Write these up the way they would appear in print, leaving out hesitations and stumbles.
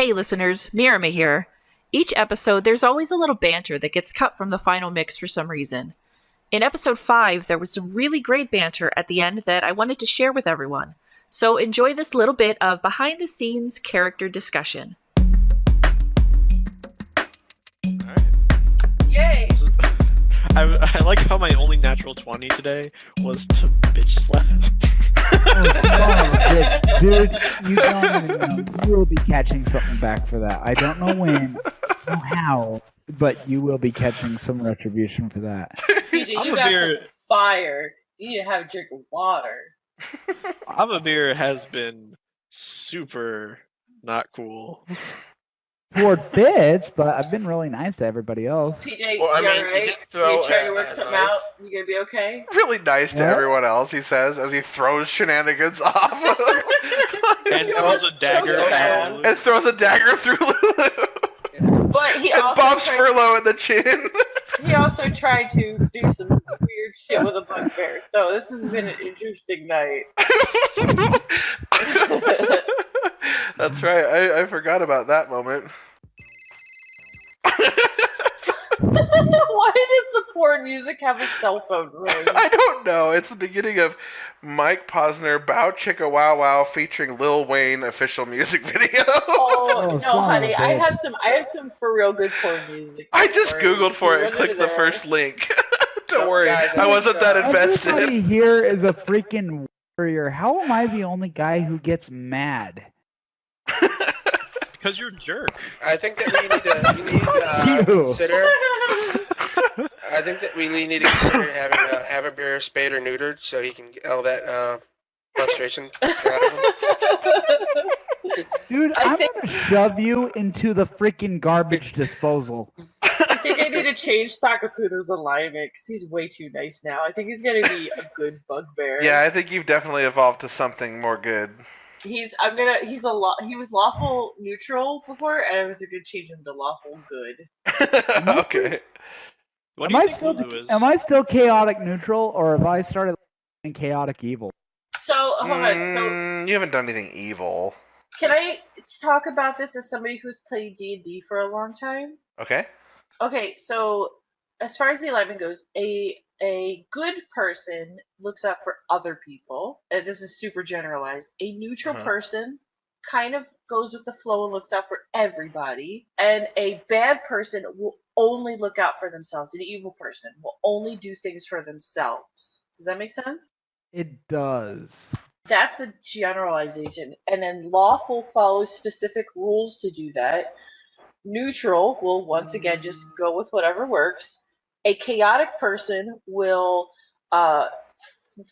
Hey listeners, Mirama here. Each episode, there's always a little banter that gets cut from the final mix for some reason. In episode 5, there was some really great banter at the end that I wanted to share with everyone. So enjoy this little bit of behind the scenes character discussion. Alright. Yay! I like how my only natural 20 today was to bitch slap. Dude, you don't even know. You will be catching something back for that. I don't know when, I don't know how, but you will be catching some retribution for that. PJ, I'm you a got beer- some fire. You need to have a drink of water. Beer has been super not cool. Toward Fitz, but I've been really nice to everybody else. PJ, Well, I you mean, you alright? did throw You trying to a work something knife. out? You gonna be okay? Really nice to What? everyone else, he says, as he throws shenanigans off. And You throws a almost dagger choked at him. Lulu. and throws a dagger through Lulu. But he And also bumps tried Furlough in the chin. he also tried to do some weird shit with a bugbear. So this has been an interesting night. That's right, I forgot about that moment. Why does the porn music have a cell phone ring? I don't know. It's the beginning of Mike Posner Bow Chicka Wow Wow featuring Lil Wayne official music video. Oh Oh, no, son of honey! a I bitch. have some for real good porn music. I just Don't worry. googled for it You and run clicked into the there. first link. Don't So, worry, guys, I wasn't that invested. Everybody here is a freaking warrior. How am I the only guy who gets mad? Because you're a jerk. I think that we need Fuck to you. consider. I think that we need to consider having have a beer spayed or neutered so he can get all that frustration out of him. Dude, I I'm think- gonna shove you into the freaking garbage disposal. I think I need to change Sakaputo's alignment because he's way too nice now. I think he's gonna be a good bugbear. Yeah, I think you've definitely evolved to something more good. He was lawful neutral before, and I'm gonna change him to lawful good. Okay. What do you think Lulu is? Am I still chaotic neutral, or have I started in chaotic evil? So hold on. So You haven't done anything evil. can I talk about this as somebody who's played D&D for a long time? Okay. Okay, so as far as the alignment goes, a good person looks out for other people. And this is super generalized. A neutral Uh-huh. person kind of goes with the flow and looks out for everybody. And a bad person will only look out for themselves. An evil person will only do things for themselves. Does that make sense? It does. That's the generalization. And then lawful follows specific rules to do that. Neutral will once again just go with whatever works. A chaotic person will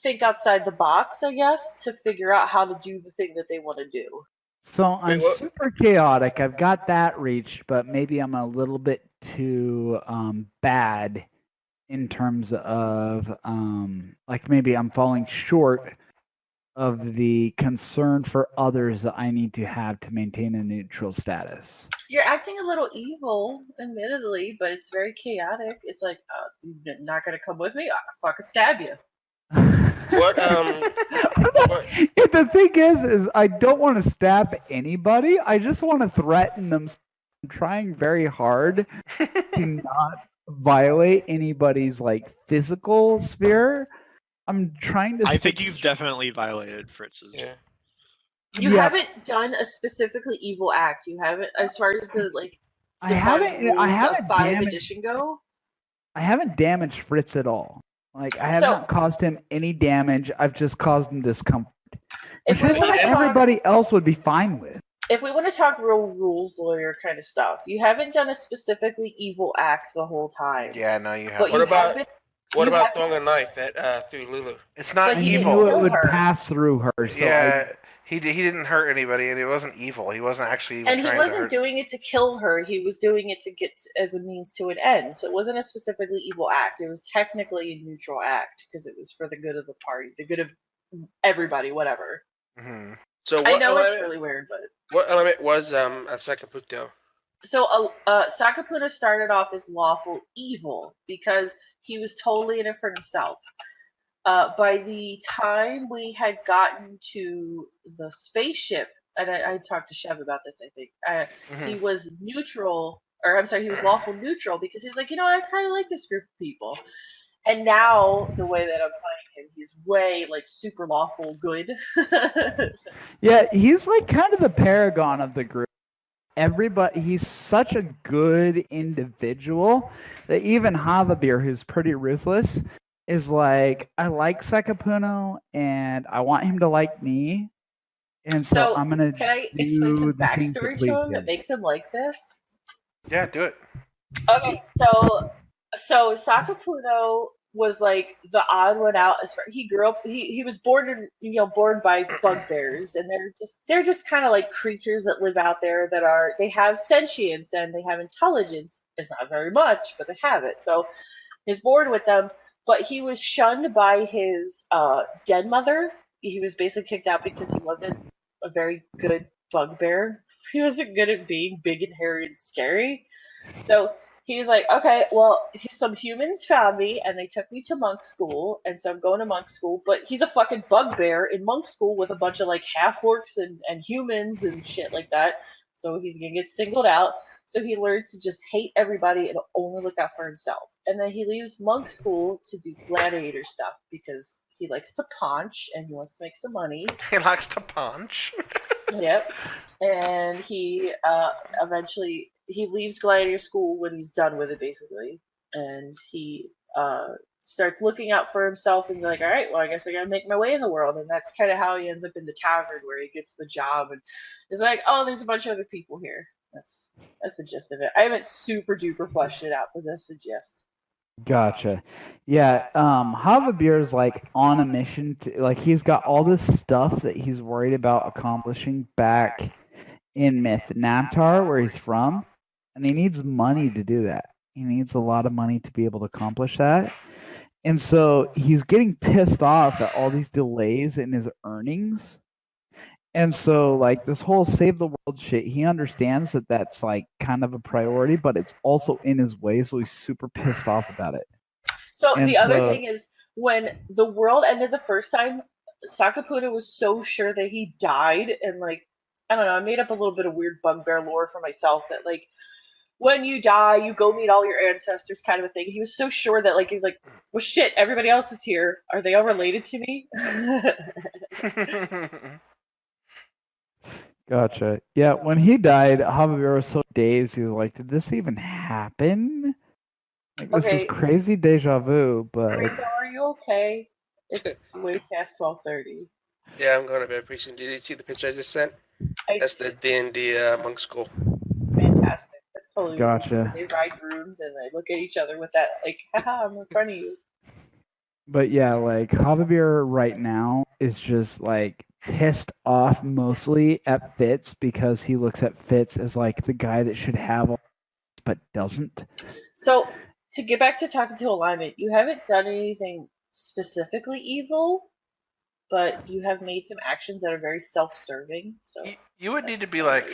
think outside the box, I guess, to figure out how to do the thing that they want to do. So I'm what- super chaotic. I've got that reached, but maybe I'm a little bit too bad in terms of like maybe I'm falling short of the concern for others that I need to have to maintain a neutral status. You're acting a little evil, admittedly, but it's very chaotic. It's like, you're not gonna come with me? I'll fucking stab you. What what- If the thing is I don't want to stab anybody. I just want to threaten them. I'm trying very hard to not violate anybody's like physical sphere. I'm trying to. I think you've definitely violated Fritz's. yeah. You Yeah. haven't done a specifically evil act. You haven't, as far as the like. I defined haven't. rules I of haven't 5 damaged. edition go. I haven't damaged Fritz at all. Like I have So- not caused him any damage. I've just caused him discomfort. If we Which want to talk, everybody else would be fine with. if we want to talk real rules lawyer kind of stuff, you haven't done a specifically evil act the whole time. Yeah, no, you But haven't. you What about- have been, What You about have- throwing a knife at through Lulu? It's not But I he knew didn't evil. it kill would her. pass through her. So Yeah, he didn't hurt anybody, and it wasn't evil. He wasn't actually even and he trying wasn't to hurt. doing it to kill her. He was doing it to get as a means to an end. So it wasn't a specifically evil act. It was technically a neutral act because it was for the good of the party, the good of everybody, whatever. hmm So I what know it's element, really weird, but what element was a Sakaputo? so Sakaputo started off as lawful evil because he was totally in it for himself. By the time we had gotten to the spaceship and I talked to Chev about this, I think. Mhm. He was neutral, or I'm sorry, he was lawful neutral because he's like, I kind of like this group of people. And now, the way that I'm playing him, he's way, like, super lawful good. Yeah, he's like kind of the paragon of the group. He's such a good individual that even Havabir, who's pretty ruthless, is like, I like Sakapuno and I want him to like me. And so I'm gonna can I explain do some the things that backstory please to him that him. makes him like this? Yeah, do it. Okay, so Sakapuno was like the odd one out. As far he grew up, he was born born by bugbears, and they're just kind of like creatures that live out there they have sentience and they have intelligence. It's not very much, but they have it. So he's born with them, but he was shunned by his den mother. He was basically kicked out because he wasn't a very good bugbear. He wasn't good at being big and hairy and scary. So he was like, okay, well, some humans found me and they took me to monk school, and so I'm going to monk school, but he's a fucking bugbear in monk school with a bunch of like half-orcs and humans and shit like that. So he's gonna get singled out. So he learns to just hate everybody and only look out for himself. And then he leaves monk school to do gladiator stuff because he likes to punch and he wants to make some money. He likes to punch. Yep. And he eventually he leaves gladiator school when he's done with it, basically, and he starts looking out for himself and be like, all right, well, I guess I gotta make my way in the world. And that's kind of how he ends up in the tavern where he gets the job and is like, oh, there's a bunch of other people here. That's the gist of it. I haven't super duper fleshed it out, but that's the gist. Gotcha. Yeah, Havabir is like on a mission to, like, he's got all this stuff that he's worried about accomplishing back in Myth Natar, where he's from, and he needs money to do that. He needs a lot of money to be able to accomplish that. And so he's getting pissed off at all these delays in his earnings. And so, like, this whole save the world shit, he understands that that's, like, kind of a priority, but it's also in his way, so he's super pissed off about it. So the other thing is, when the world ended the first time, Sakapuno was so sure that he died, and, like, I don't know, I made up a little bit of weird bugbear lore for myself that, like, when you die, you go meet all your ancestors kind of a thing. He was so sure that, like, he was like, well, shit, everybody else is here. Are they all related to me? Gotcha. Yeah, when he died, Havabir was so dazed, he was like, did this even happen? Like, this is crazy deja vu, but... Rico, are you okay? It's way past 12:30. Yeah, I'm going to bed pretty soon. Did you see the picture I just sent? That's the D&D monk school. Fantastic. That's totally Gotcha. They ride brooms and they look at each other with that, like, haha, I'm in front of you. But yeah, like, Havabir right now is just, like, pissed off mostly at Fitz because he looks at Fitz as, like, the guy that should have all but doesn't. So, to get back to talking to alignment, you haven't done anything specifically evil, but you have made some actions that are very self-serving. So you would need to be like,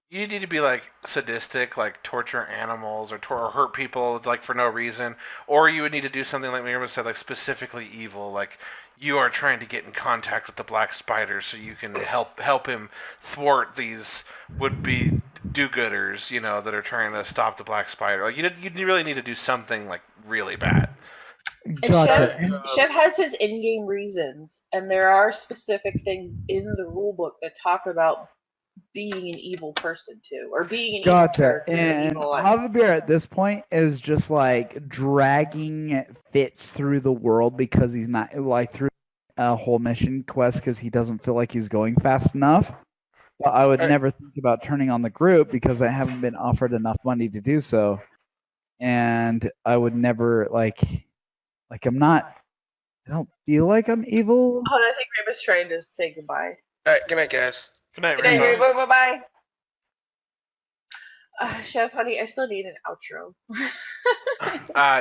you need to be like sadistic, like torture animals or hurt people like for no reason, or you would need to do something like Miriam said, like specifically evil, like you are trying to get in contact with the Black Spider so you can help him thwart these would-be do-gooders, you know, that are trying to stop the Black Spider. Like you really need to do something like really bad. And Chev has his in-game reasons, and there are specific things in the rulebook that talk about being an evil person too, or being an evil character. And Havabir at this point is just like dragging Fitz through the world because he's not like through a whole mission quest because he doesn't feel like he's going fast enough. But I would never think about turning on the group because I haven't been offered enough money to do so, and I would never like I'm not. I don't feel like I'm evil. Oh, I think Rainbow's trying to say goodbye. All right, good night, guys. Good night, Good night, Rainbow. Bye-bye. Chef, honey, I still need an outro.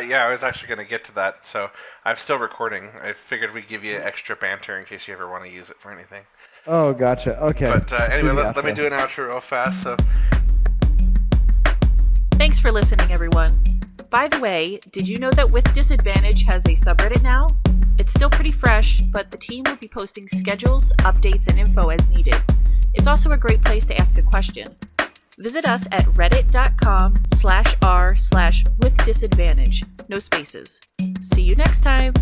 Yeah, I was actually going to get to that, so I'm still recording. I figured we'd give you extra banter in case you ever want to use it for anything. Oh, gotcha. Okay. But anyway, let me do an outro real fast. So, Thanks for listening, everyone. By the way, did you know that With Disadvantage has a subreddit now? It's still pretty fresh, but the team will be posting schedules, updates, and info as needed. It's also a great place to ask a question. Visit us at reddit.com/r/withdisadvantage. No spaces. See you next time.